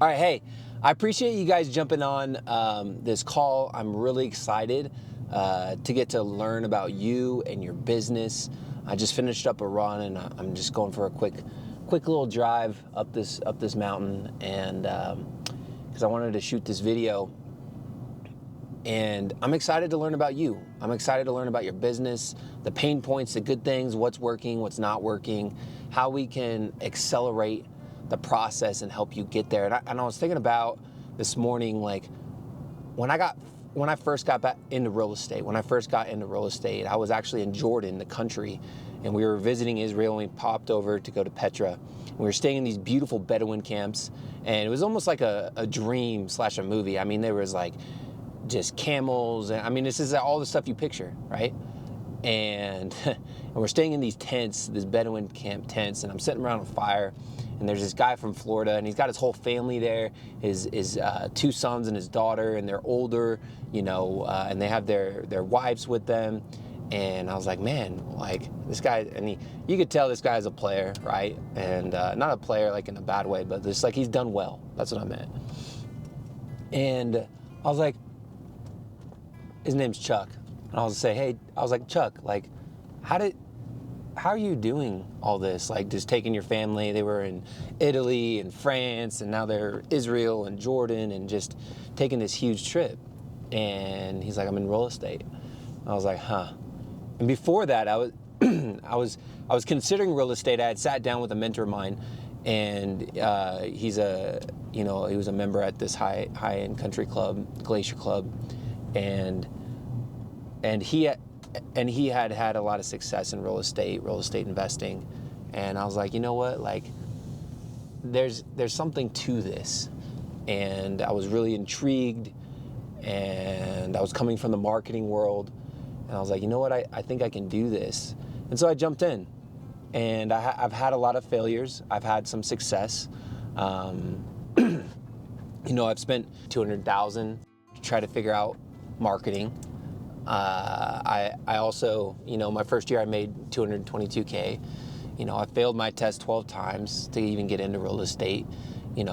All right, hey, I appreciate you guys jumping on this call. I'm really excited to get to learn about you and your business. I just finished up a run, and I'm just going for a quick little drive up this mountain, and because I wanted to shoot this video. And I'm excited to learn about you. I'm excited to learn about your business, the pain points, the good things, what's working, what's not working, how we can accelerate the process and help you get there. And I was thinking about this morning, like when I first got back into real estate, I was actually in Jordan, the country, and we were visiting Israel, and we popped over to go to Petra. We were staying in these beautiful Bedouin camps, and it was almost like a dream / a movie. I mean, there was like just camels, and I mean, this is all the stuff you picture, right? And we're staying in these tents, this Bedouin camp tents, and I'm sitting around a fire, and there's this guy from Florida, and he's got his whole family there, his two sons and his daughter, and they're older, and they have their wives with them. And I was like, man, like this guy, and you could tell this guy's a player, right? And not a player like in a bad way, but just like he's done well. That's what I meant. And I was like, his name's Chuck. And I was say, hey, I was like, Chuck, like, how are you doing all this? Like, just taking your family, they were in Italy and France, and now they're Israel and Jordan, and just taking this huge trip. And he's like, I'm in real estate. I was like, huh. And before that, I was considering real estate. I had sat down with a mentor of mine, and he was a member at this high-end country club, Glacier Club, and he had a lot of success in real estate investing. And I was like, you know what, like there's something to this. And I was really intrigued, and I was coming from the marketing world, and I was like, you know what, I think I can do this. And so I jumped in, and I've had a lot of failures. I've had some success. I've spent $200,000 to try to figure out marketing. I also, my first year I made $222K. I failed my test 12 times to even get into real estate, and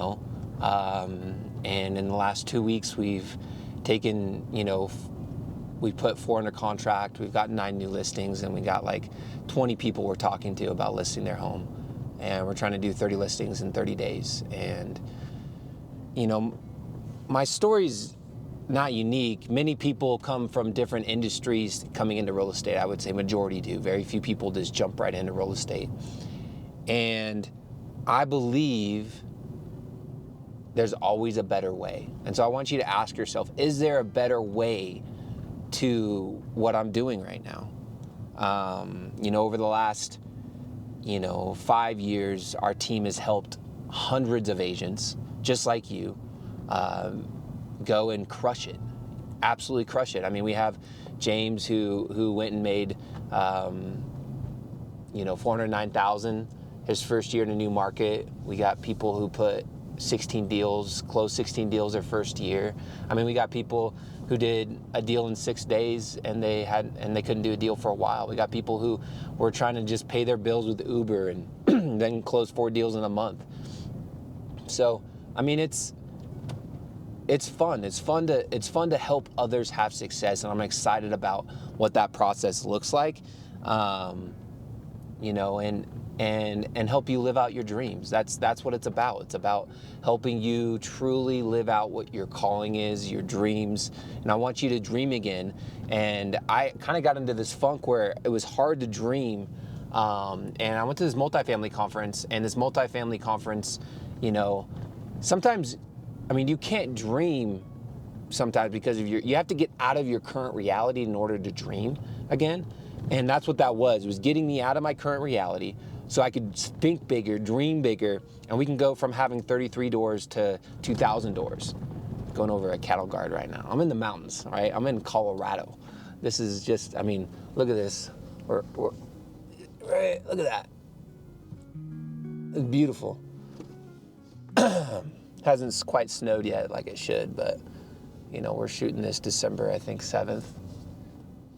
in the last 2 weeks we've taken, we put 4 under contract, we've got 9 new listings, and we got like 20 people we're talking to about listing their home. And we're trying to do 30 listings in 30 days. And, my story's not unique. Many people come from different industries coming into real estate. I would say majority do. Very few people just jump right into real estate. And I believe there's always a better way. And so I want you to ask yourself, is there a better way to what I'm doing right now? Over the last, 5 years, our team has helped hundreds of agents, just like you, go and crush it, absolutely crush it. I mean, we have James who went and made, $409,000 his first year in a new market. We got people who put 16 deals, closed 16 deals their first year. I mean, we got people who did a deal in 6 days and they couldn't do a deal for a while. We got people who were trying to just pay their bills with Uber and then close 4 deals in a month. So, I mean, it's fun. It's fun to help others have success, and I'm excited about what that process looks like. And help you live out your dreams. That's what it's about. It's about helping you truly live out what your calling is, your dreams. And I want you to dream again. And I kind of got into this funk where it was hard to dream. And I went to this multifamily conference, and this multifamily conference, sometimes, I mean, you can't dream sometimes because of you have to get out of your current reality in order to dream again. And that's what that was. It was getting me out of my current reality so I could think bigger, dream bigger, and we can go from having 33 doors to 2,000 doors. Going over a cattle guard right now. I'm in the mountains, right? I'm in Colorado. This is just, I mean, look at this. Right, look at that. It's beautiful. Hasn't quite snowed yet like it should, but, we're shooting this December, I think, 7th.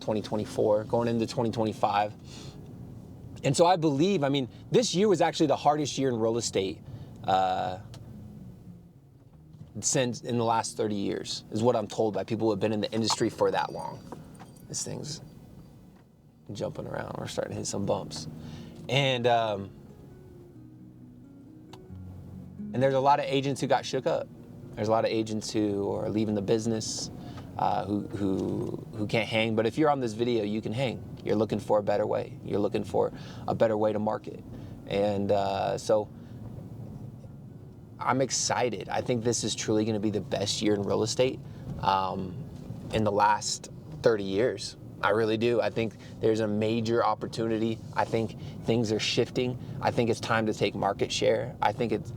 2024, going into 2025. And so I believe, I mean, this year was actually the hardest year in real estate since in the last 30 years, is what I'm told by people who have been in the industry for that long. This thing's jumping around. We're starting to hit some bumps. And there's a lot of agents who got shook up. There's a lot of agents who are leaving the business, who can't hang. But if you're on this video, you can hang. You're looking for a better way. You're looking for a better way to market. And so I'm excited. I think this is truly going to be the best year in real estate in the last 30 years. I really do. I think there's a major opportunity. I think things are shifting. I think it's time to take market share. I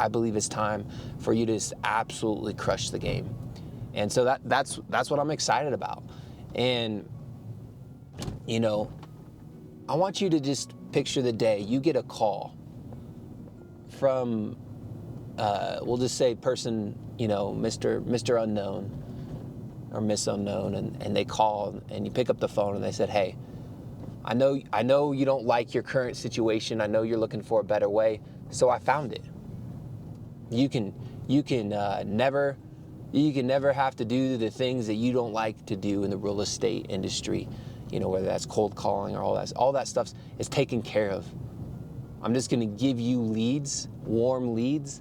believe it's time for you to just absolutely crush the game. And so that's what I'm excited about. And you know, I want you to just picture the day you get a call from we'll just say person, you know, Mr. Unknown or Miss Unknown, and they call and you pick up the phone and they said, hey, I know you don't like your current situation. I know you're looking for a better way, so I found it. You can never have to do the things that you don't like to do in the real estate industry, you know, whether that's cold calling or all that stuff is taken care of. I'm just going to give you leads, warm leads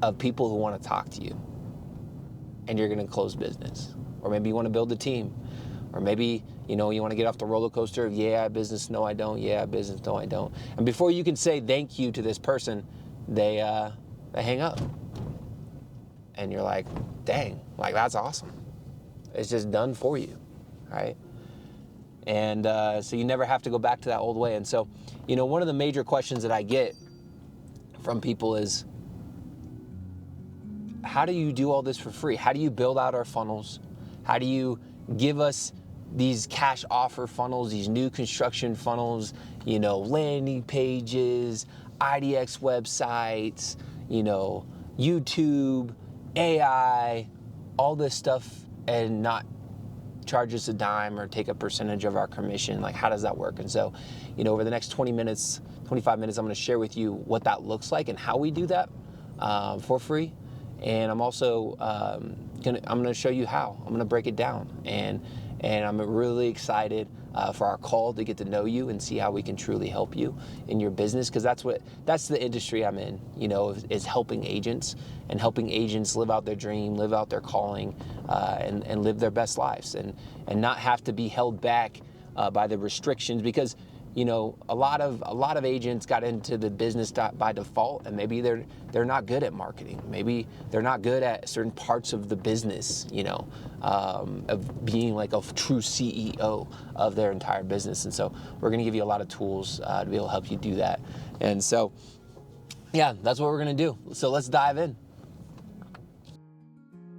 of people who want to talk to you, and you're going to close business. Or maybe you want to build a team, or maybe, you know, you want to get off the roller coaster of, yeah, I have business, no, I don't. Yeah, I have business, no, I don't. And before you can say thank you to this person, they hang up. And you're like, dang, like that's awesome. It's just done for you, right? And so you never have to go back to that old way. And so, you know, one of the major questions that I get from people is, how do you do all this for free? How do you build out our funnels? How do you give us these cash offer funnels, these new construction funnels, you know, landing pages, IDX websites, you know, YouTube, AI, all this stuff, and not charge us a dime or take a percentage of our commission? Like, how does that work? And so, you know, over the next 25 minutes, I'm going to share with you what that looks like and how we do that for free. And I'm also I'm going to show you how. I'm going to break it down, and I'm really excited for our call to get to know you and see how we can truly help you in your business, because that's the industry I'm in, you know, is helping agents and helping agents live out their dream, live out their calling, and live their best lives, and not have to be held back by the restrictions, because, you know, a lot of agents got into the business by default, and maybe they're not good at marketing. Maybe they're not good at certain parts of the business, you know, of being like a true CEO of their entire business. And so we're going to give you a lot of tools to be able to help you do that. And so, yeah, that's what we're going to do. So let's dive in.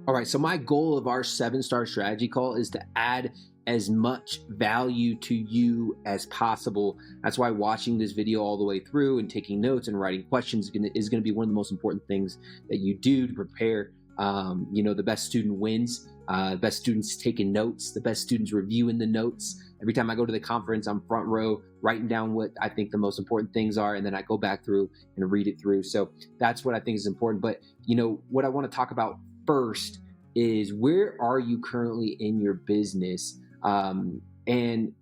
All right, so my goal of our 7-star strategy call is to add as much value to you as possible. That's why watching this video all the way through and taking notes and writing questions is going to be one of the most important things that you do to prepare. You know, the best student wins. The best students taking notes. The best students reviewing the notes. Every time I go to the conference, I'm front row writing down what I think the most important things are, and then I go back through and read it through. So that's what I think is important. But, you know, what I want to talk about first is, where are you currently in your business? And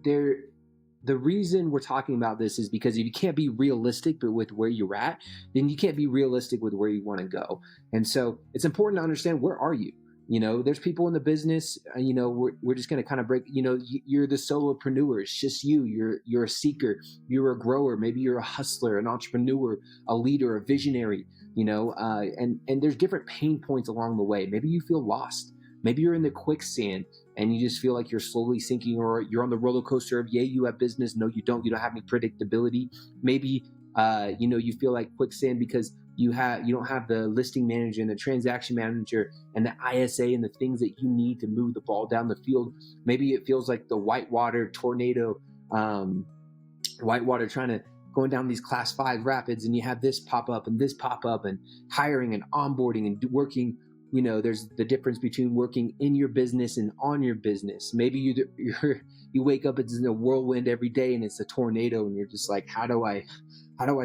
the reason we're talking about this is because if you can't be realistic but with where you're at, then you can't be realistic with where you want to go. And so it's important to understand, where are you? You know, there's people in the business, you know, we're just going to kind of break, you know, you're the solopreneur. It's just you're a seeker, you're a grower, maybe you're a hustler, an entrepreneur, a leader, a visionary, you know, and there's different pain points along the way. Maybe you feel lost. Maybe you're in the quicksand and you just feel like you're slowly sinking, or you're on the roller coaster of, yeah, you have business. No, you don't have any predictability. Maybe, you know, you feel like quicksand because you don't have the listing manager and the transaction manager and the ISA and the things that you need to move the ball down the field. Maybe it feels like the whitewater tornado, whitewater trying to going down these class 5 rapids, and you have this pop up and this pop up, and hiring and onboarding and working. You know, there's the difference between working in your business and on your business. Maybe you wake up, it's in a whirlwind every day and it's a tornado, and you're just like, how do I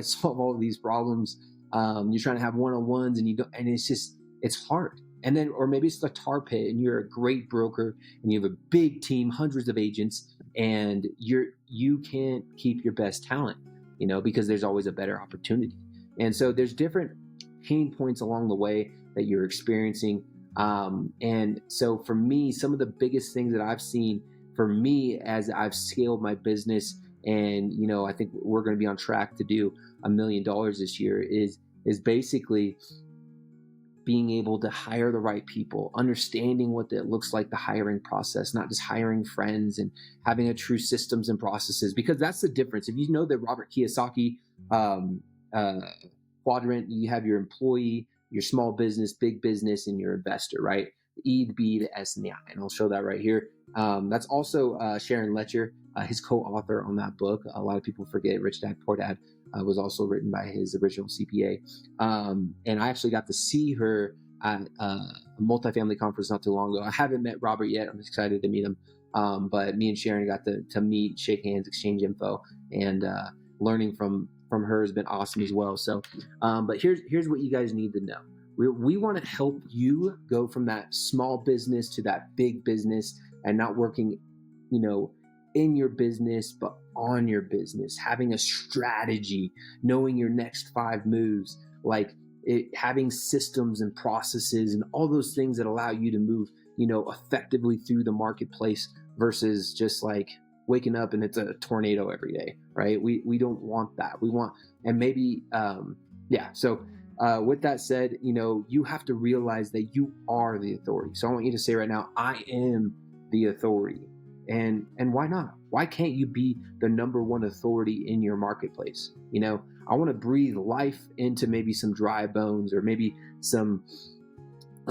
solve all of these problems? You're trying to have one-on-ones, and you don't, and it's it's hard. And then, or maybe it's the tar pit and you're a great broker and you have a big team, hundreds of agents, and you can't keep your best talent, because there's always a better opportunity. And so there's different pain points along the way that you're experiencing. And so for me, some of the biggest things that I've seen for me as I've scaled my business, and I think we're going to be on track to do $1 million this year, is basically being able to hire the right people, understanding what it looks like, the hiring process, not just hiring friends, and having a true systems and processes, because that's the difference. If you know the Robert Kiyosaki quadrant, you have your employee, your small business, big business, and your investor, right? The E, the B, the S, and the I. And I'll show that right here. That's also Sharon Letcher, his co-author on that book. A lot of people forget Rich Dad Poor Dad was also written by his original CPA. And I actually got to see her at a multifamily conference not too long ago. I haven't met Robert yet. I'm excited to meet him. But me and Sharon got to meet, shake hands, exchange info, and learning from her has been awesome as well. So, but here's what you guys need to know. We want to help you go from that small business to that big business, and not working, in your business, but on your business, having a strategy, knowing your next 5 moves, having systems and processes and all those things that allow you to move, effectively through the marketplace, versus just waking up and it's a tornado every day, right? We don't want that. We want, and maybe, So with that said, you have to realize that you are the authority. So I want you to say right now, I am the authority. And why not? Why can't you be the number one authority in your marketplace? I want to breathe life into maybe some dry bones, or maybe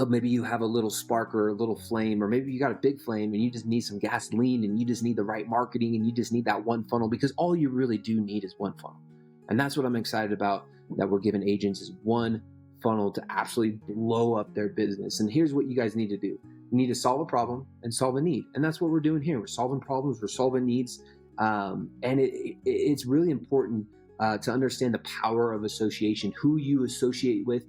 maybe you have a little spark or a little flame, or maybe you got a big flame and you just need some gasoline, and you just need the right marketing, and you just need that one funnel, because all you really do need is one funnel. And that's what I'm excited about, that we're giving agents, is one funnel to absolutely blow up their business. And here's what you guys need to do. You need to solve a problem and solve a need. And that's what we're doing here. We're solving problems, we're solving needs. And it's really important to understand the power of association, who you associate with.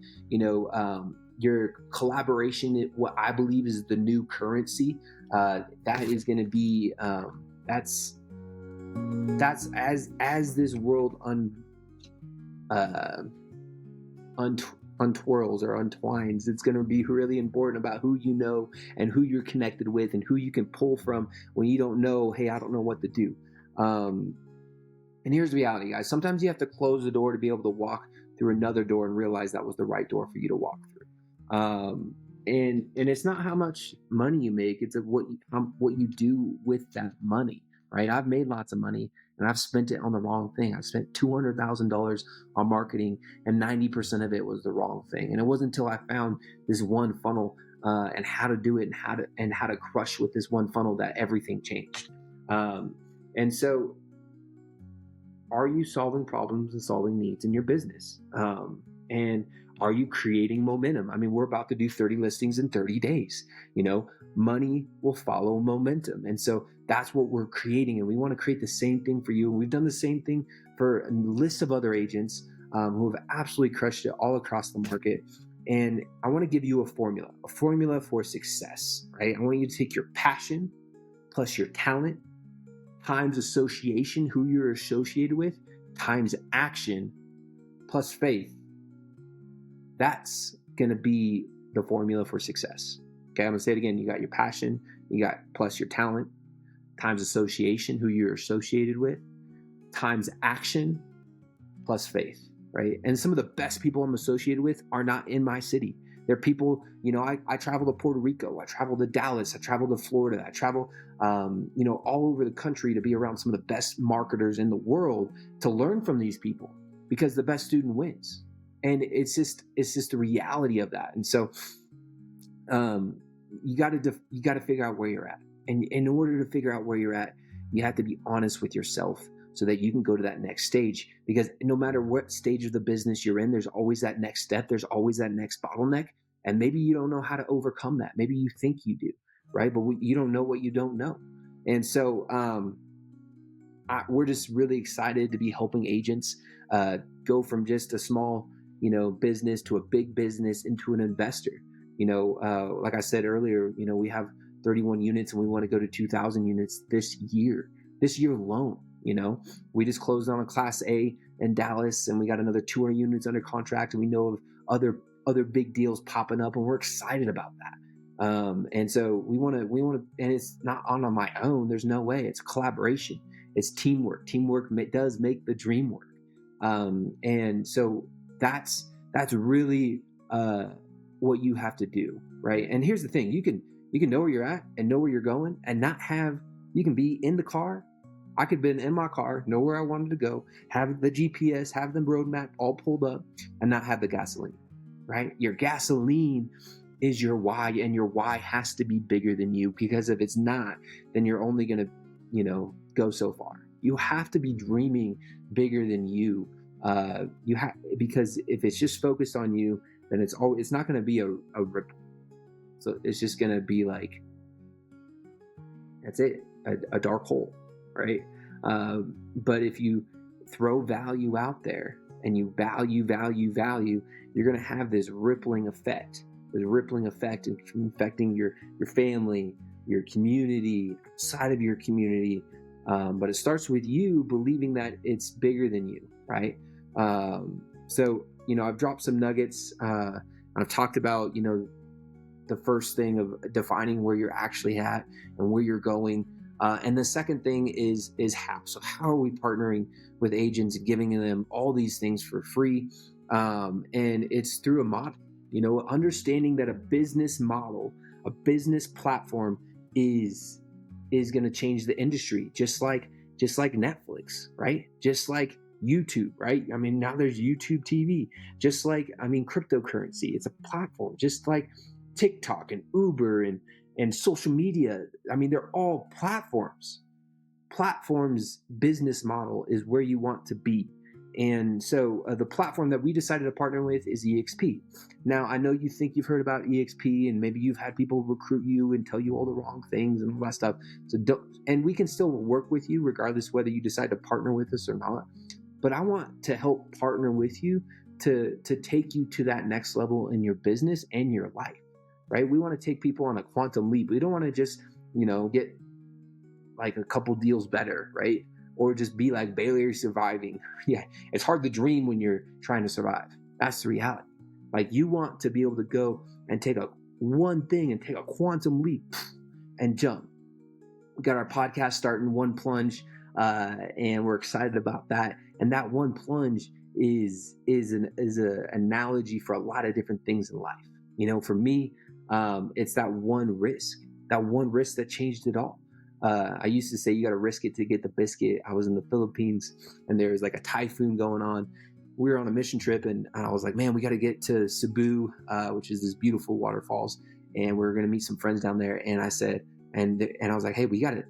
Your collaboration, what I believe is the new currency. That is going to be that's as this world untwirls or untwines, it's going to be really important about who you know and who you're connected with and who you can pull from when you don't know, hey, I don't know what to do. And here's the reality, guys. Sometimes you have to close the door to be able to walk through another door and realize that was the right door for you to walk through. And it's not how much money you make, it's what you do with that money, right? I've made lots of money and I've spent it on the wrong thing. I've spent $200,000 on marketing, and 90% of it was the wrong thing. And it wasn't until I found this one funnel and how to do it, and how to crush with this one funnel, that everything changed. And so, are you solving problems and solving needs in your business? And are you creating momentum? I mean, we're about to do 30 listings in 30 days. Money will follow momentum. And so that's what we're creating. And we want to create the same thing for you. And we've done the same thing for a list of other agents who have absolutely crushed it all across the market. And I want to give you a formula for success, right? I want you to take your passion plus your talent times association, who you're associated with, times action plus faith. That's going to be the formula for success. Okay, I'm going to say it again. You got your passion, you got plus your talent, times association, who you're associated with, times action, plus faith, right? And some of the best people I'm associated with are not in my city. They're people, I travel to Puerto Rico, I travel to Dallas, I travel to Florida, I travel, all over the country to be around some of the best marketers in the world, to learn from these people, because the best student wins. And it's just the reality of that. And so, you got to figure out where you're at. And in order to figure out where you're at, you have to be honest with yourself so that you can go to that next stage. Because no matter what stage of the business you're in, there's always that next step. There's always that next bottleneck. And maybe you don't know how to overcome that. Maybe you think you do, right? But you don't know what you don't know. And so we're just really excited to be helping agents go from just a small, business to a big business into an investor. Like I said earlier, we have 31 units and we want to go to 2,000 units this year alone. We just closed on a Class A in Dallas, and we got another 200 units under contract, and we know of other big deals popping up, and we're excited about that. And so we want to, and it's not on my own. There's no way. It's collaboration. It's teamwork. Teamwork does make the dream work. And so that's really what you have to do, right? And here's the thing: you can know where you're at and know where you're going, and not have. You can be in the car. I could have been in my car, know where I wanted to go, have the GPS, have the roadmap all pulled up, and not have the gasoline, right? Your gasoline is your why, and your why has to be bigger than you, because if it's not, then you're only going to, go so far. You have to be dreaming bigger than you. Because if it's just focused on you, then it's not going to be a ripple. So it's just going to be like, that's it, a dark hole, right? But if you throw value out there and you value, you're going to have this rippling effect affecting your family, your community, outside of your community. But it starts with you believing that it's bigger than you, right? So, I've dropped some nuggets. I've talked about, the first thing of defining where you're actually at and where you're going. And the second thing is how. So how are we partnering with agents and giving them all these things for free? And it's through a model, understanding that a business model, a business platform is going to change the industry, just like Netflix, right? Just like YouTube, right? I mean, now there's YouTube TV, just like, cryptocurrency. It's a platform, just like TikTok and Uber and social media. I mean, they're all platforms. Platforms business model is where you want to be. And so the platform that we decided to partner with is EXP. Now, I know you think you've heard about EXP, and maybe you've had people recruit you and tell you all the wrong things and all that stuff. So and we can still work with you regardless whether you decide to partner with us or not. But I want to help partner with you to take you to that next level in your business and your life, right? We want to take people on a quantum leap. We don't want to just, get like a couple deals better, right? Or just be like barely surviving. Yeah, it's hard to dream when you're trying to survive. That's the reality. Like, you want to be able to go and take one thing and take a quantum leap and jump. We got our podcast starting, One Plunge, and we're excited about that. And that one plunge is an analogy for a lot of different things in life. For me, it's that one risk that changed it all. I used to say you got to risk it to get the biscuit. I was in the Philippines, and there was like a typhoon going on. We were on a mission trip, and I was like, man, we got to get to Cebu, which is this beautiful waterfalls, and we're gonna meet some friends down there. And I said, and I was like, hey, we gotta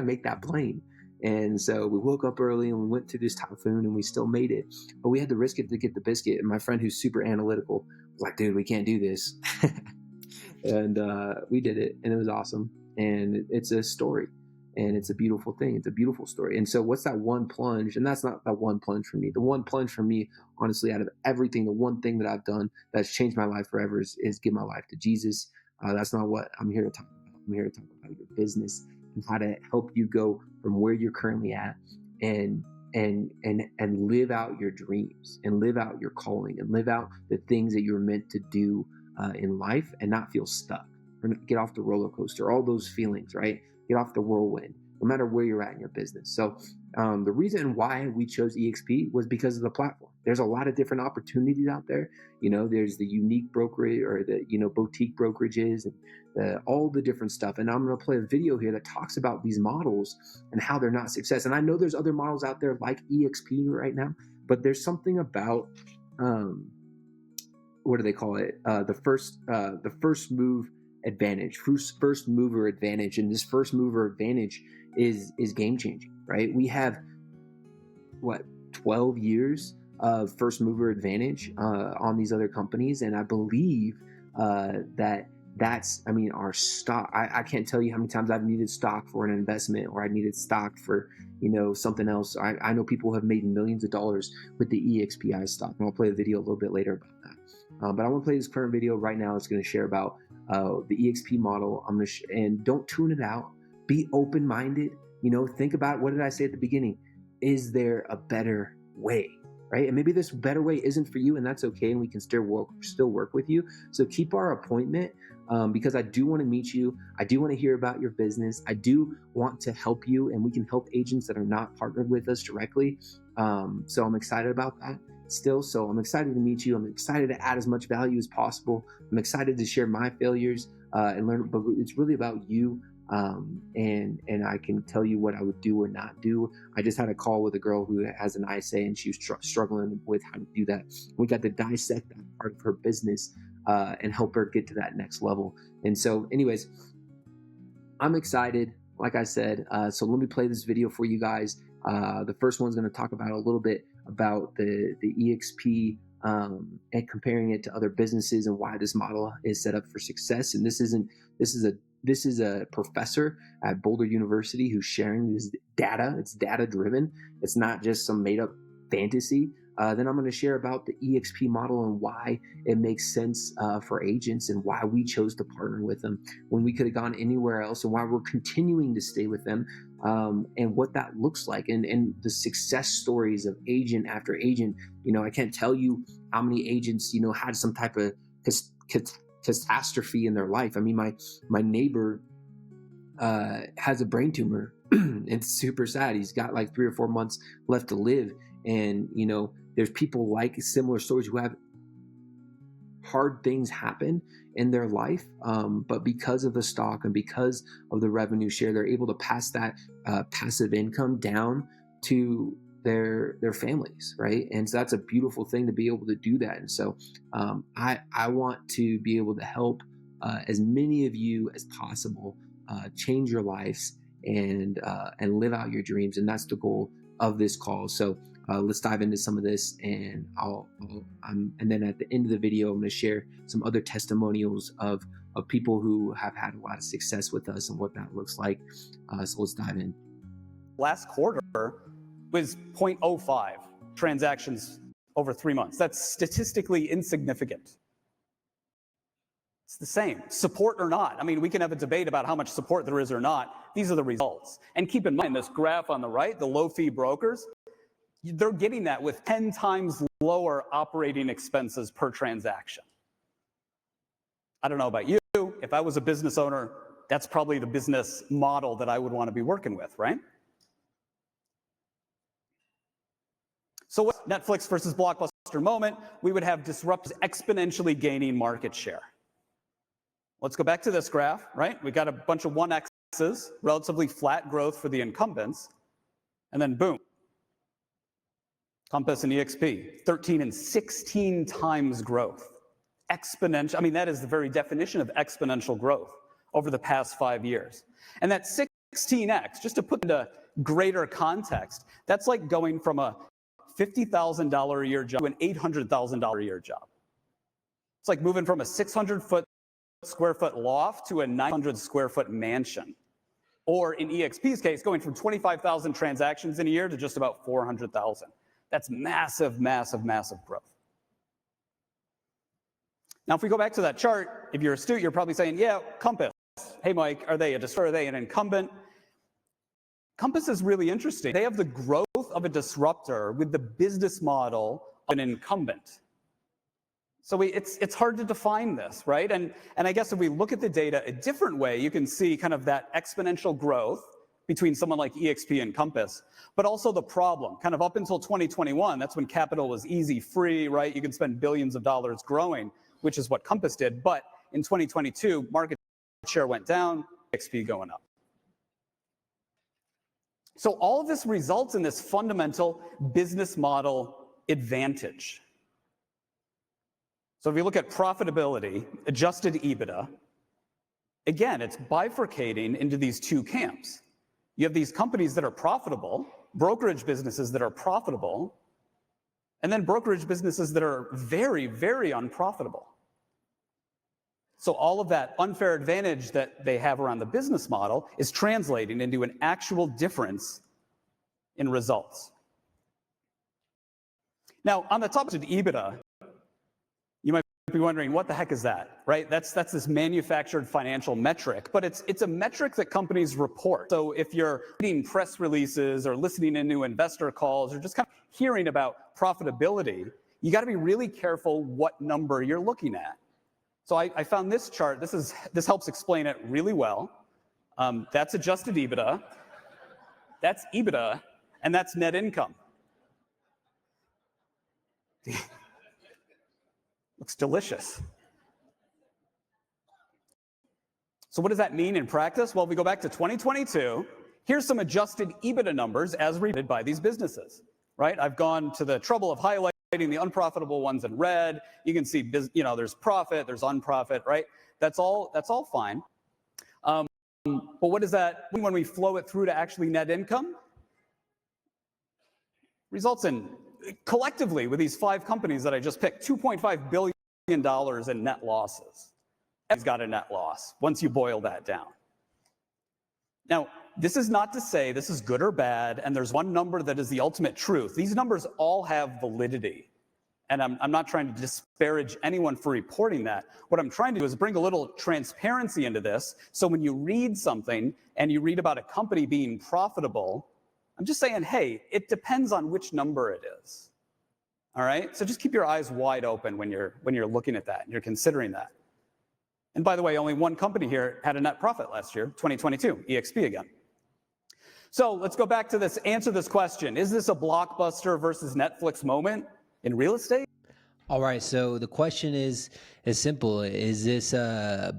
make that plane. And so we woke up early and we went through this typhoon, and we still made it, but we had to risk it to get the biscuit. And my friend, who's super analytical, was like, dude, we can't do this. And we did it, and it was awesome. And it's a story, and it's a beautiful thing. It's a beautiful story. And so what's that one plunge? And that's not that one plunge for me. The one plunge for me, honestly, out of everything, the one thing that I've done that's changed my life forever is give my life to Jesus. That's not what I'm here to talk about. I'm here to talk about your business and how to help you go from where you're currently at and live out your dreams, and live out your calling, and live out the things that you're meant to do in life, and not feel stuck, or get off the roller coaster, all those feelings, right? Get off the whirlwind, no matter where you're at in your business. So the reason why we chose EXP was because of the platform. There's a lot of different opportunities out there. There's the unique brokerage, or the, boutique brokerages, and all the different stuff. And I'm going to play a video here that talks about these models and how they're not success. And I know there's other models out there like EXP right now, but there's something about, what do they call it? The first move advantage, first mover advantage. And this first mover advantage is game changing, right? We have 12 years of first mover advantage on these other companies. And I believe that's our stock. I can't tell you how many times I've needed stock for an investment, or I needed stock for, something else. I know people have made millions of dollars with the EXPI stock. And I'll play a video a little bit later about that. But I want to play this current video right now. It's going to share about the EXP model. And don't tune it out. Be open-minded. Think about, what did I say at the beginning? Is there a better way? Right? And maybe this better way isn't for you, and that's okay, and we can still work with you. So keep our appointment, because I do want to meet you. I do want to hear about your business. I do want to help you, and we can help agents that are not partnered with us directly. So I'm excited about that still. So I'm excited to meet you. I'm excited to add as much value as possible. I'm excited to share my failures and learn, but it's really about you. And I can tell you what I would do or not do. I just had a call with a girl who has an ISA, and she was struggling with how to do that. We got to dissect that part of her business and help her get to that next level. And so anyways, I'm excited, like I said. So let me play this video for you guys. The first one's going to talk about a little bit about the EXP and comparing it to other businesses and why this model is set up for success. And this is a professor at Boulder University who's sharing this data. It's data driven. It's not just some made up fantasy. Then I'm going to share about the EXP model and why it makes sense for agents, and why we chose to partner with them when we could have gone anywhere else, and why we're continuing to stay with them, and what that looks like, and the success stories of agent after agent. I can't tell you how many agents had some type of catastrophe in their life. I mean, my neighbor has a brain tumor. It's super sad. He's got like 3 or 4 months left to live. And there's people like similar stories who have hard things happen in their life, but because of the stock and because of the revenue share, they're able to pass that passive income down to their families, right? And so that's a beautiful thing to be able to do that. And so I want to be able to help as many of you as possible change your lives and live out your dreams, and that's the goal of this call. So let's dive into some of this, and and then at the end of the video, I'm going to share some other testimonials of people who have had a lot of success with us and what that looks like. So let's dive in. Last quarter was 0.05 transactions over 3 months. That's statistically insignificant. It's the same, support or not. I mean, we can have a debate about how much support there is or not. These are the results. And keep in mind, this graph on the right, the low fee brokers, they're getting that with 10 times lower operating expenses per transaction. I don't know about you. If I was a business owner, that's probably the business model that I would want to be working with, right? So what Netflix versus Blockbuster moment, we would have disruptors exponentially gaining market share. Let's go back to this graph, right? We got a bunch of 1X's, relatively flat growth for the incumbents, and then boom. Compass and EXP, 13 and 16 times growth. Exponential, I mean, that is the very definition of exponential growth over the past 5 years. And that 16X, just to put into greater context, that's like going from a $50,000 a year job to an $800,000 a year job. It's like moving from a 600 square foot loft to a 900 square foot mansion. Or in EXP's case, going from 25,000 transactions in a year to just about 400,000. That's massive, massive, massive growth. Now, if we go back to that chart, if you're astute, you're probably saying, yeah, Compass. Hey, Mike, are they a disruptor? Are they an incumbent? Compass is really interesting. They have the growth of a disruptor with the business model of an incumbent. So it's hard to define this, right? And I guess if we look at the data a different way, you can see kind of that exponential growth between someone like EXP and Compass, but also the problem. Kind of up until 2021, that's when capital was easy, free, right? You could spend billions of dollars growing, which is what Compass did. But in 2022, market share went down, EXP going up. So all of this results in this fundamental business model advantage. So if you look at profitability, adjusted EBITDA, again, it's bifurcating into these two camps. You have these companies that are profitable, brokerage businesses that are profitable, and then brokerage businesses that are very, very unprofitable. So all of that unfair advantage that they have around the business model is translating into an actual difference in results. Now, on the topic of EBITDA, you might be wondering, what the heck is that, right? That's this manufactured financial metric, but it's a metric that companies report. So if you're reading press releases or listening to new investor calls or just kind of hearing about profitability, you got to be really careful what number you're looking at. So I found this chart. This helps explain it really well. That's adjusted EBITDA, that's EBITDA, and that's net income. Looks delicious. So what does that mean in practice? Well, if we go back to 2022, here's some adjusted EBITDA numbers as rated by these businesses, right? I've gone to the trouble of highlighting the unprofitable ones in red. You can see, there's profit, there's unprofit, right? That's all fine. But what does that mean when we flow it through to actually net income? Results in, collectively, with these 5 companies that I just picked, $2.5 billion in net losses. Everybody's got a net loss once you boil that down. Now, this is not to say this is good or bad, and there's one number that is the ultimate truth. These numbers all have validity, and I'm not trying to disparage anyone for reporting that. What I'm trying to do is bring a little transparency into this, so when you read something and you read about a company being profitable, I'm just saying, hey, it depends on which number it is. All right? So just keep your eyes wide open when you're looking at that and you're considering that. And by the way, only one company here had a net profit last year, 2022, EXP again. So let's go back to this, answer this question. Is this a Blockbuster versus Netflix moment in real estate? All right, so the question is simple. Is this a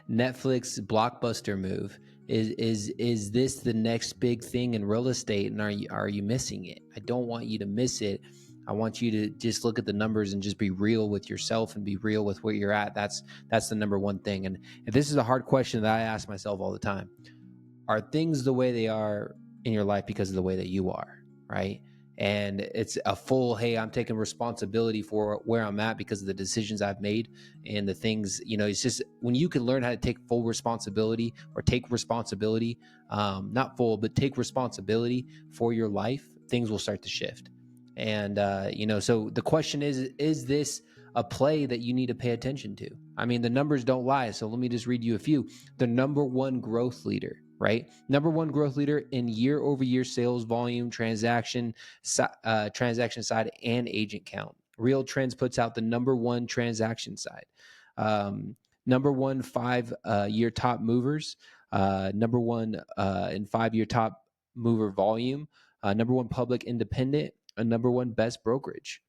Netflix Blockbuster move? Is this the next big thing in real estate, and are you missing it? I don't want you to miss it. I want you to just look at the numbers and just be real with yourself and be real with where you're at. That's the number one thing. And this is a hard question that I ask myself all the time. Are things the way they are in your life because of the way that you are, right? And it's a full, hey, I'm taking responsibility for where I'm at because of the decisions I've made and the things, it's just when you can learn how to take full responsibility or take responsibility, not full, but take responsibility for your life, things will start to shift. And, so the question is this a play that you need to pay attention to? I mean, the numbers don't lie. So let me just read you a few. The number one growth leader, right? Number one growth leader in year over year sales volume, transaction side, and agent count. Real Trends puts out the number one transaction side. Number one 5-year top movers. Number one in 5-year top mover volume. Number one public independent. And number one best brokerage.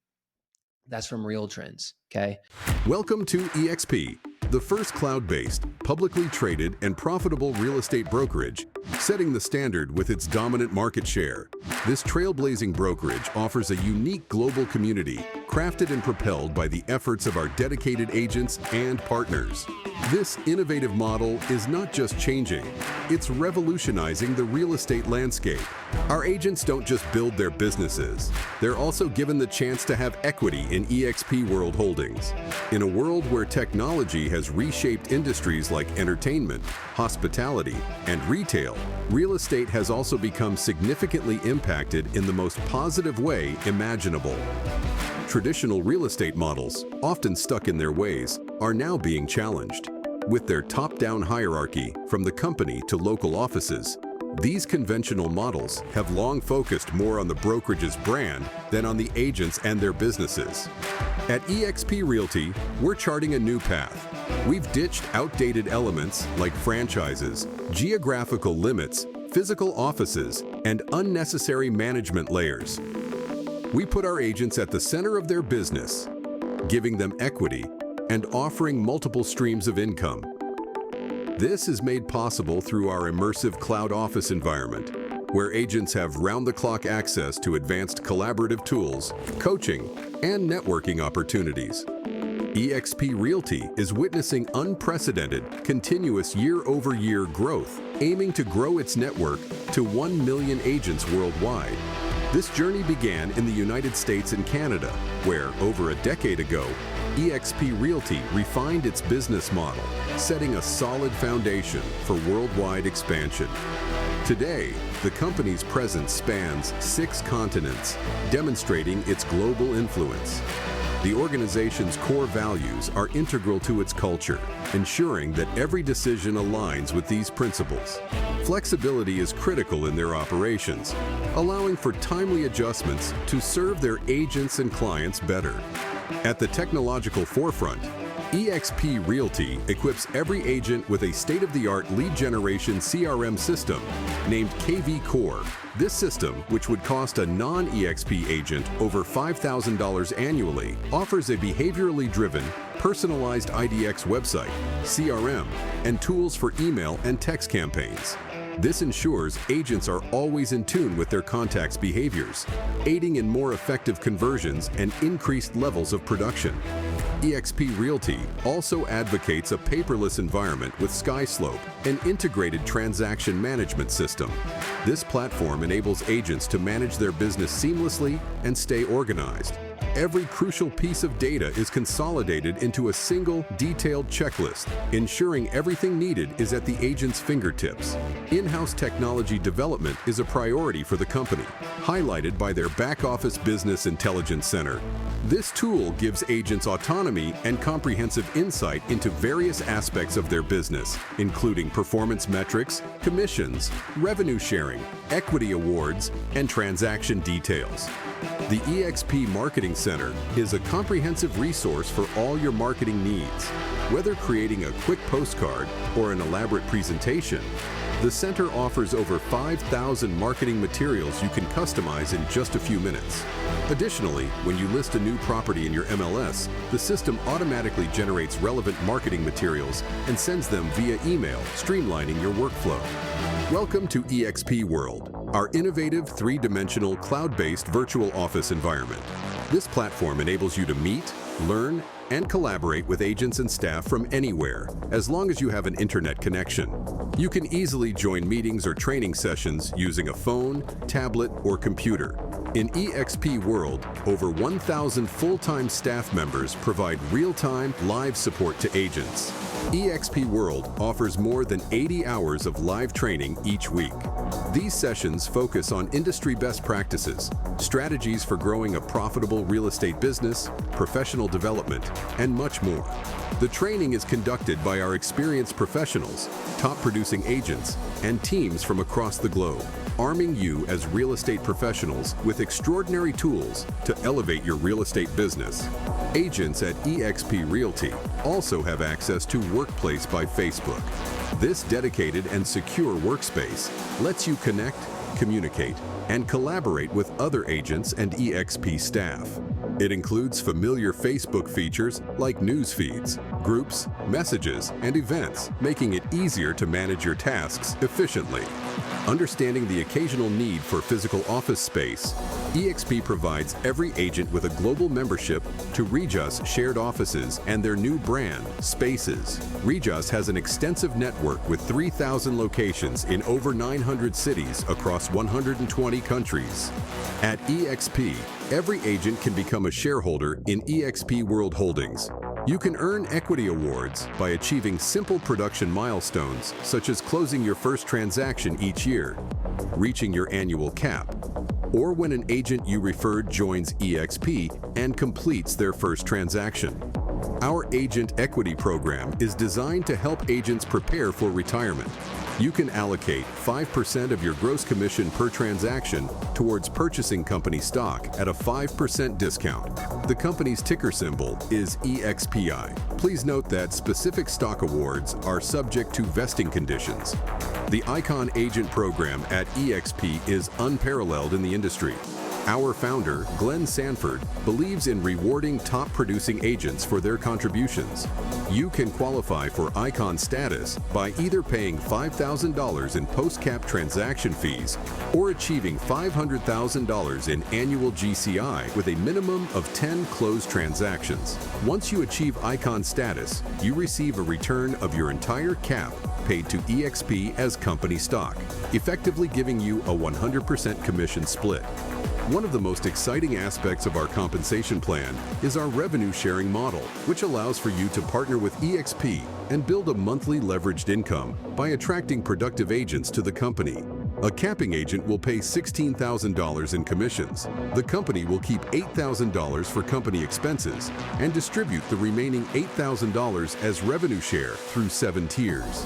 That's from Real Trends, okay? Welcome to EXP, the first cloud-based, publicly traded, and profitable real estate brokerage, setting the standard with its dominant market share. This trailblazing brokerage offers a unique global community, crafted and propelled by the efforts of our dedicated agents and partners. This innovative model is not just changing, it's revolutionizing the real estate landscape. Our agents don't just build their businesses, they're also given the chance to have equity in EXP World Holdings. In a world where technology has reshaped industries like entertainment, hospitality, and retail, real estate has also become significantly impacted in the most positive way imaginable. Traditional real estate models, often stuck in their ways, are now being challenged. With their top-down hierarchy from the company to local offices, these conventional models have long focused more on the brokerage's brand than on the agents and their businesses. At eXp Realty, we're charting a new path. We've ditched outdated elements like franchises, geographical limits, physical offices, and unnecessary management layers. We put our agents at the center of their business, giving them equity and offering multiple streams of income. This is made possible through our immersive cloud office environment, where agents have round-the-clock access to advanced collaborative tools, coaching, and networking opportunities. eXp Realty is witnessing unprecedented, continuous year-over-year growth, aiming to grow its network to 1 million agents worldwide. This journey began in the United States and Canada, where, over a decade ago, eXp Realty refined its business model, setting a solid foundation for worldwide expansion. Today, the company's presence spans 6 continents, demonstrating its global influence. The organization's core values are integral to its culture, ensuring that every decision aligns with these principles. Flexibility is critical in their operations, allowing for timely adjustments to serve their agents and clients better. At the technological forefront, eXp Realty equips every agent with a state-of-the-art lead generation CRM system named KV Core. This system, which would cost a non-eXp agent over $5,000 annually, offers a behaviorally driven, personalized IDX website, CRM, and tools for email and text campaigns. This ensures agents are always in tune with their contacts' behaviors, aiding in more effective conversions and increased levels of production. eXp Realty also advocates a paperless environment with SkySlope, an integrated transaction management system. This platform enables agents to manage their business seamlessly and stay organized. Every crucial piece of data is consolidated into a single, detailed checklist, ensuring everything needed is at the agent's fingertips. In-house technology development is a priority for the company, highlighted by their back-office business intelligence center. This tool gives agents autonomy and comprehensive insight into various aspects of their business, including performance metrics, commissions, revenue sharing, equity awards, and transaction details. The eXp Marketing Center is a comprehensive resource for all your marketing needs. Whether creating a quick postcard or an elaborate presentation, the center offers over 5,000 marketing materials you can customize in just a few minutes. Additionally, when you list a new property in your MLS, the system automatically generates relevant marketing materials and sends them via email, streamlining your workflow. Welcome to eXp World, our innovative 3-dimensional cloud-based virtual office environment. This platform enables you to meet, learn, and collaborate with agents and staff from anywhere, as long as you have an internet connection. You can easily join meetings or training sessions using a phone, tablet, or computer. In eXp World, over 1,000 full-time staff members provide real-time, live support to agents. eXp World offers more than 80 hours of live training each week. These sessions focus on industry best practices, strategies for growing a profitable real estate business, professional development, and much more. The training is conducted by our experienced professionals, top producing agents, and teams from across the globe, arming you as real estate professionals with extraordinary tools to elevate your real estate business. Agents at eXp Realty also have access to Workplace by Facebook. This dedicated and secure workspace lets you connect, communicate, and collaborate with other agents and eXp staff. It includes familiar Facebook features like news feeds, groups, messages, and events, making it easier to manage your tasks efficiently. Understanding the occasional need for physical office space, eXp provides every agent with a global membership to Regus shared offices and their new brand, Spaces. Regus has an extensive network with 3,000 locations in over 900 cities across 120 countries. At eXp, every agent can become a shareholder in eXp World Holdings. You can earn equity awards by achieving simple production milestones, such as closing your first transaction each year, reaching your annual cap, or when an agent you referred joins eXp and completes their first transaction. Our Agent Equity Program is designed to help agents prepare for retirement. You can allocate 5% of your gross commission per transaction towards purchasing company stock at a 5% discount. The company's ticker symbol is EXPI. Please note that specific stock awards are subject to vesting conditions. The Icon Agent Program at eXp is unparalleled in the industry. Our founder, Glenn Sanford, believes in rewarding top producing agents for their contributions. You can qualify for Icon status by either paying $5,000 in post-cap transaction fees or achieving $500,000 in annual GCI with a minimum of 10 closed transactions. Once you achieve Icon status, you receive a return of your entire cap paid to eXp as company stock, effectively giving you a 100% commission split. One of the most exciting aspects of our compensation plan is our revenue sharing model, which allows for you to partner with eXp and build a monthly leveraged income by attracting productive agents to the company. A capping agent will pay $16,000 in commissions. The company will keep $8,000 for company expenses and distribute the remaining $8,000 as revenue share through 7 tiers.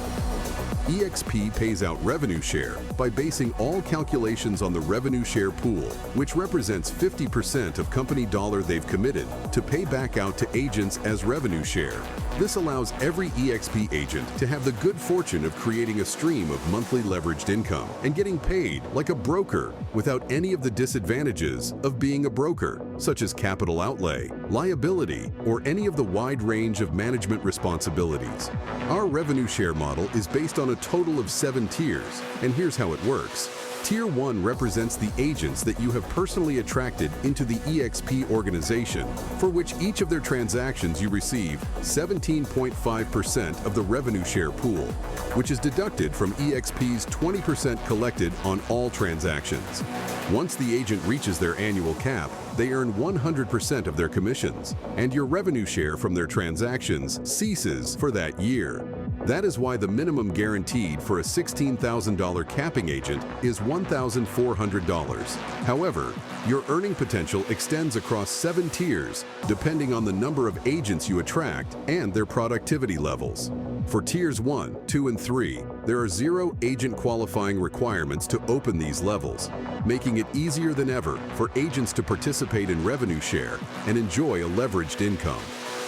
EXP pays out revenue share by basing all calculations on the revenue share pool, which represents 50% of company dollar they've committed to pay back out to agents as revenue share. This allows every EXP agent to have the good fortune of creating a stream of monthly leveraged income and getting paid like a broker without any of the disadvantages of being a broker, such as capital outlay, liability, or any of the wide range of management responsibilities. Our revenue share model is based on a total of 7 tiers, and here's how it works. Tier 1 represents the agents that you have personally attracted into the EXP organization, for which each of their transactions you receive 17.5% of the revenue share pool, which is deducted from EXP's 20% collected on all transactions. Once the agent reaches their annual cap, they earn 100% of their commissions, and your revenue share from their transactions ceases for that year. That is why the minimum guaranteed for a $16,000 capping agent is $1,400. However, your earning potential extends across 7 tiers, depending on the number of agents you attract and their productivity levels. For tiers 1, 2, and 3, there are 0 agent qualifying requirements to open these levels, making it easier than ever for agents to participate in revenue share and enjoy a leveraged income.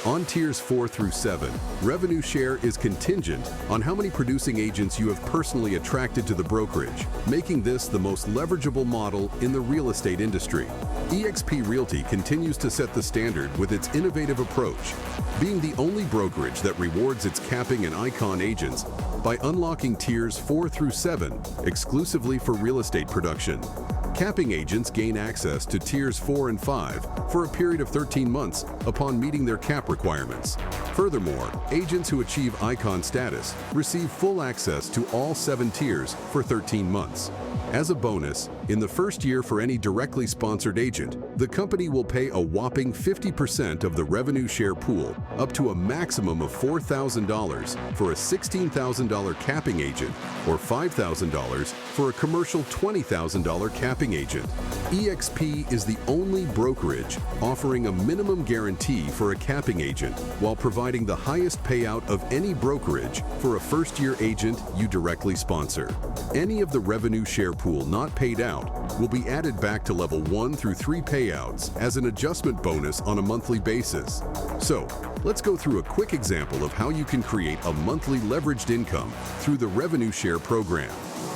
On tiers 4 through 7, revenue share is contingent on how many producing agents you have personally attracted to the brokerage, making this the most leverageable model in the real estate industry. eXp Realty continues to set the standard with its innovative approach, being the only brokerage that rewards its capping and icon agents by unlocking tiers 4 through 7 exclusively for real estate production. Capping agents gain access to tiers 4 and 5 for a period of 13 months upon meeting their cap requirements. Furthermore, agents who achieve icon status receive full access to all 7 tiers for 13 months. As a bonus, in the first year for any directly sponsored agent, the company will pay a whopping 50% of the revenue share pool, up to a maximum of $4,000 for a $16,000 capping agent or $5,000 for a commercial $20,000 capping agent. eXp is the only brokerage offering a minimum guarantee for a capping agent while providing the highest payout of any brokerage for a first-year agent you directly sponsor. Any of the revenue share pool not paid out will be added back to level 1 through 3 payouts as an adjustment bonus on a monthly basis. So, let's go through a quick example of how you can create a monthly leveraged income through the revenue share program.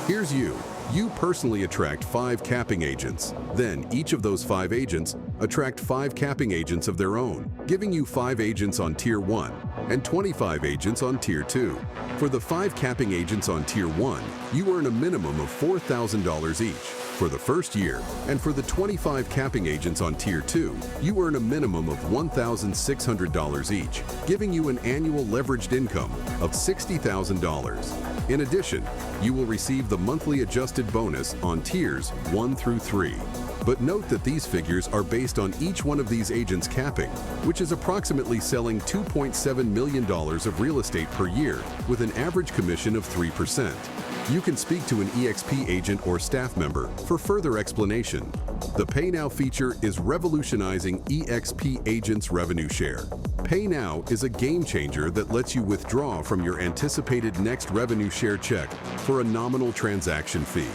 Here's you. You personally attract 5 capping agents. Then each of those 5 agents attract 5 capping agents of their own, giving you 5 agents on tier 1 and 25 agents on tier 2. For the 5 capping agents on tier 1, you earn a minimum of $4,000 each for the first year, and for the 25 capping agents on tier 2, you earn a minimum of $1,600 each, giving you an annual leveraged income of $60,000. In addition, you will receive the monthly adjusted bonus on tiers 1 through 3. But note that these figures are based on each one of these agents' capping, which is approximately selling $2.7 million of real estate per year with an average commission of 3%. You can speak to an eXp agent or staff member for further explanation. The Pay Now feature is revolutionizing eXp agents' revenue share. Pay Now is a game changer that lets you withdraw from your anticipated next revenue share check for a nominal transaction fee.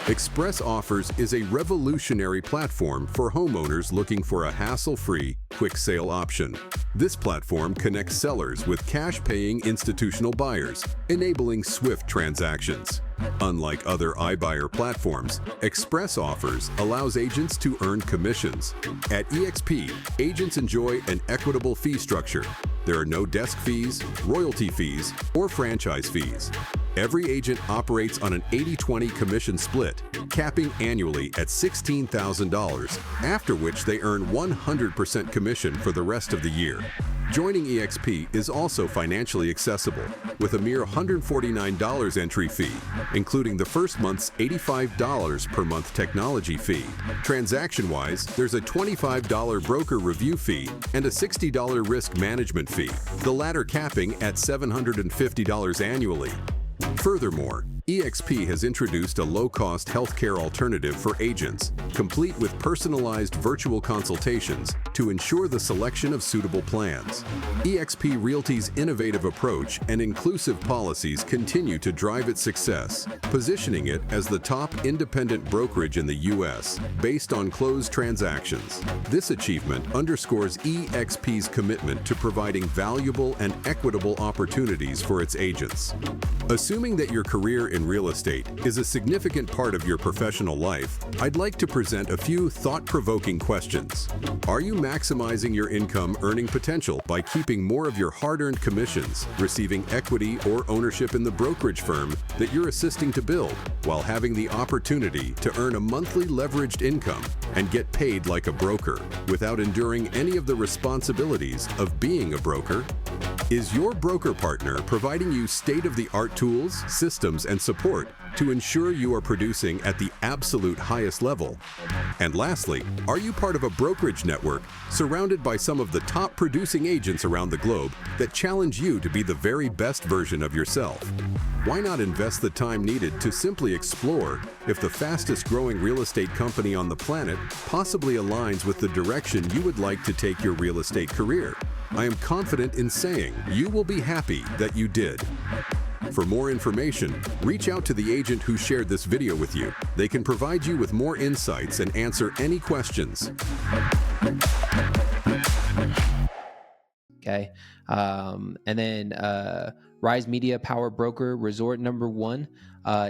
Express Offers is a revolutionary platform for homeowners looking for a hassle-free, quick sale option. This platform connects sellers with cash-paying institutional buyers, enabling swift transactions. Unlike other iBuyer platforms, Express Offers allows agents to earn commissions. At eXp, agents enjoy an equitable fee structure. There are no desk fees, royalty fees, or franchise fees. Every agent operates on an 80-20 commission split, capping annually at $16,000, after which they earn 100% commission for the rest of the year. Joining eXp is also financially accessible, with a mere $149 entry fee, including the first month's $85 per month technology fee. Transaction-wise, there's a $25 broker review fee and a $60 risk management fee, the latter capping at $750 annually. Furthermore, eXp has introduced a low-cost healthcare alternative for agents, complete with personalized virtual consultations to ensure the selection of suitable plans. eXp Realty's innovative approach and inclusive policies continue to drive its success, positioning it as the top independent brokerage in the U.S. based on closed transactions. This achievement underscores eXp's commitment to providing valuable and equitable opportunities for its agents. Assuming that your career in real estate is a significant part of your professional life, I'd like to present a few thought-provoking questions. Are you maximizing your income earning potential by keeping more of your hard-earned commissions, receiving equity or ownership in the brokerage firm that you're assisting to build, while having the opportunity to earn a monthly leveraged income and get paid like a broker without enduring any of the responsibilities of being a broker? Is your broker partner providing you state-of-the-art tools, systems, and support to ensure you are producing at the absolute highest level? And lastly, are you part of a brokerage network surrounded by some of the top producing agents around the globe that challenge you to be the very best version of yourself? Why not invest the time needed to simply explore if the fastest growing real estate company on the planet possibly aligns with the direction you would like to take your real estate career? I am confident in saying you will be happy that you did. For more information, reach out to the agent who shared this video with you. They can provide you with more insights and answer any questions. Okay. And then Rise Media Power Broker Resort #1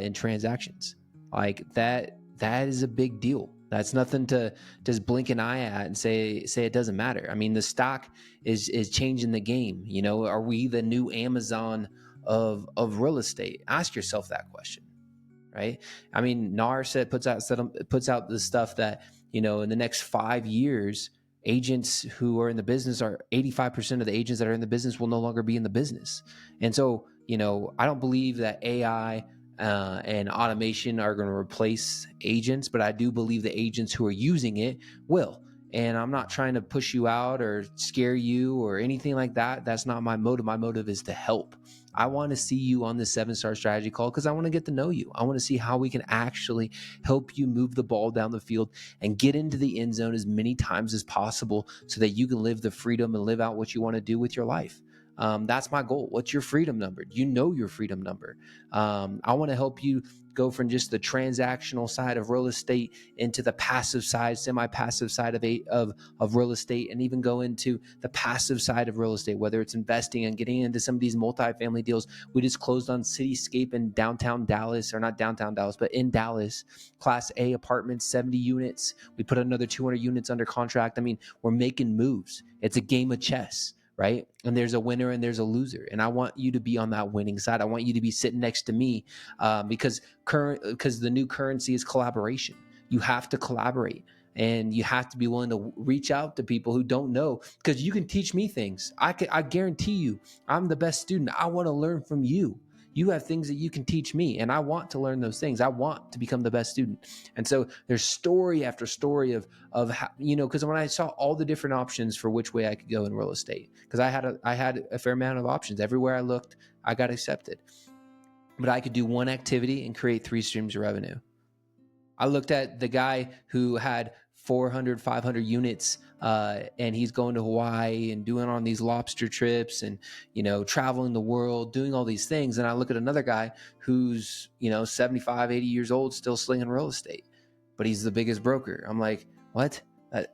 in transactions. Like that is a big deal. That's nothing to just blink an eye at and say it doesn't matter. I mean, the stock is changing the game. You know, are we the new Amazon of real estate? Ask yourself that question, right? I mean, NAR puts out the stuff that, you know, in the next 5 years, agents who are in the business are 85% of the agents that are in the business will no longer be in the business. And so, you know, I don't believe that AI and automation are going to replace agents, but I do believe the agents who are using it will. And I'm not trying to push you out or scare you or anything like that. That's not my motive. My motive is to help. I want to see you on the 7-Star Strategy call because I want to get to know you. I want to see how we can actually help you move the ball down the field and get into the end zone as many times as possible so that you can live the freedom and live out what you want to do with your life. That's my goal. What's your freedom number? You know your freedom number. I want to help you go from just the transactional side of real estate into the passive side, semi-passive side of real estate, and even go into the passive side of real estate, whether it's investing and getting into some of these multifamily deals. We just closed on Cityscape in downtown Dallas, or not downtown Dallas, but in Dallas, Class A apartments, 70 units. We put another 200 units under contract. I mean, we're making moves. It's a game of chess, right? And there's a winner and there's a loser. And I want you to be on that winning side. I want you to be sitting next to me because the new currency is collaboration. You have to collaborate and you have to be willing to reach out to people who don't know, because you can teach me things. I guarantee you, I'm the best student. I want to learn from you. You have things that you can teach me, and I want to learn those things. I want to become the best student. And so there's story after story of how, you know, because when I saw all the different options for which way I could go in real estate, because I had a fair amount of options. Everywhere I looked, I got accepted. But I could do one activity and create 3 streams of revenue. I looked at the guy who had 400, 500 units, and he's going to Hawaii and doing on these lobster trips and, you know, traveling the world, doing all these things. And I look at another guy who's, you know, 75, 80 years old, still slinging real estate, but he's the biggest broker. I'm like, what?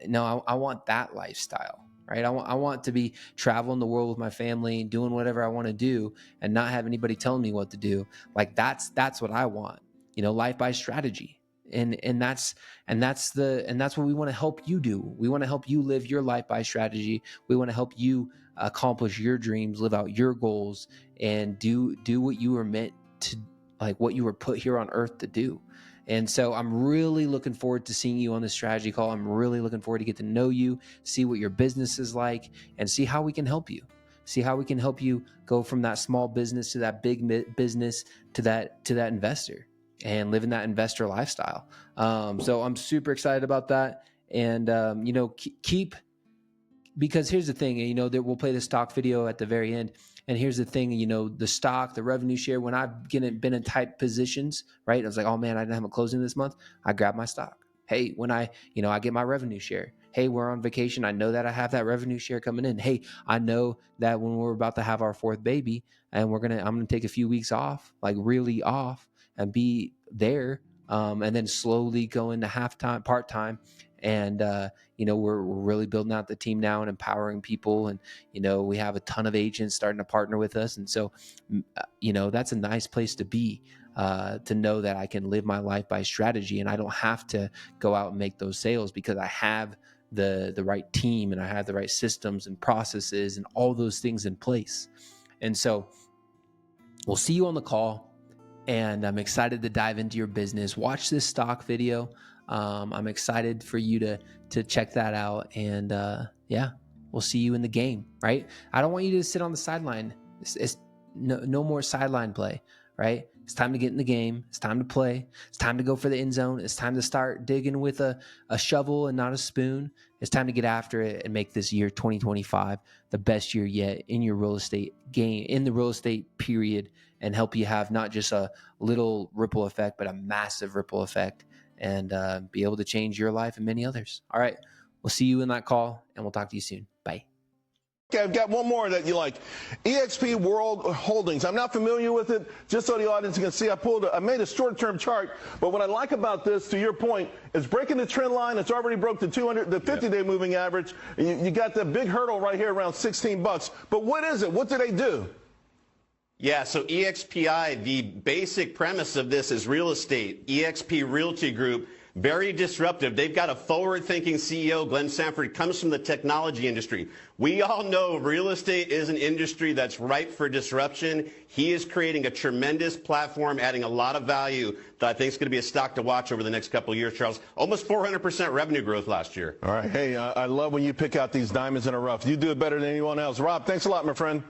No, I want that lifestyle, right? I want to be traveling the world with my family and doing whatever I want to do and not have anybody telling me what to do. Like that's what I want, you know, life by strategy. And that's what we want to help you do. We want to help you live your life by strategy. We want to help you accomplish your dreams, live out your goals, and do what you were meant to, like what you were put here on earth to do. And so I'm really looking forward to seeing you on this strategy call. I'm really looking forward to get to know you, see what your business is like, and see how we can help you. See how we can help you go from that small business to that big business to that investor, and living that investor lifestyle. So I'm super excited about that. And, you know, keep, because here's the thing, you know, that we'll play the stock video at the very end. And here's the thing, you know, the stock, the revenue share, when I've been in tight positions, right? I was like, oh man, I didn't have a closing this month. I grab my stock. Hey, when I get my revenue share. Hey, we're on vacation. I know that I have that revenue share coming in. Hey, I know that when we're about to have our fourth baby and I'm going to take a few weeks off, like really off, and be there. And then slowly go into half-time, part-time. And, we're really building out the team now and empowering people. And, we have a ton of agents starting to partner with us. And so, that's a nice place to be, to know that I can live my life by strategy and I don't have to go out and make those sales because I have the right team and I have the right systems and processes and all those things in place. And so we'll see you on the call. And I'm excited to dive into your business. Watch this stock video. I'm excited for you to check that out. And we'll see you in the game, right? I don't want you to sit on the sideline. It's no more sideline play, right? It's time to get in the game. It's time to play. It's time to go for the end zone. It's time to start digging with a shovel and not a spoon. It's time to get after it and make this year 2025 the best year yet in your real estate game, in the real estate period, and help you have not just a little ripple effect, but a massive ripple effect, and be able to change your life and many others. All right. We'll see you in that call, and we'll talk to you soon. Bye. Okay, I've got one more that you like. EXP World Holdings. I'm not familiar with it. Just so the audience can see, I made a short-term chart. But what I like about this, to your point, is breaking the trend line. It's already broke the 50-day moving average. You got the big hurdle right here around $16. But what is it? What do they do? Yeah, so EXPI, the basic premise of this is real estate. EXP Realty Group, very disruptive. They've got a forward-thinking CEO, Glenn Sanford, comes from the technology industry. We all know real estate is an industry that's ripe for disruption. He is creating a tremendous platform, adding a lot of value that I think is going to be a stock to watch over the next couple of years, Charles. Almost 400% revenue growth last year. All right. Hey, I love when you pick out these diamonds in a rough. You do it better than anyone else. Rob, thanks a lot, my friend.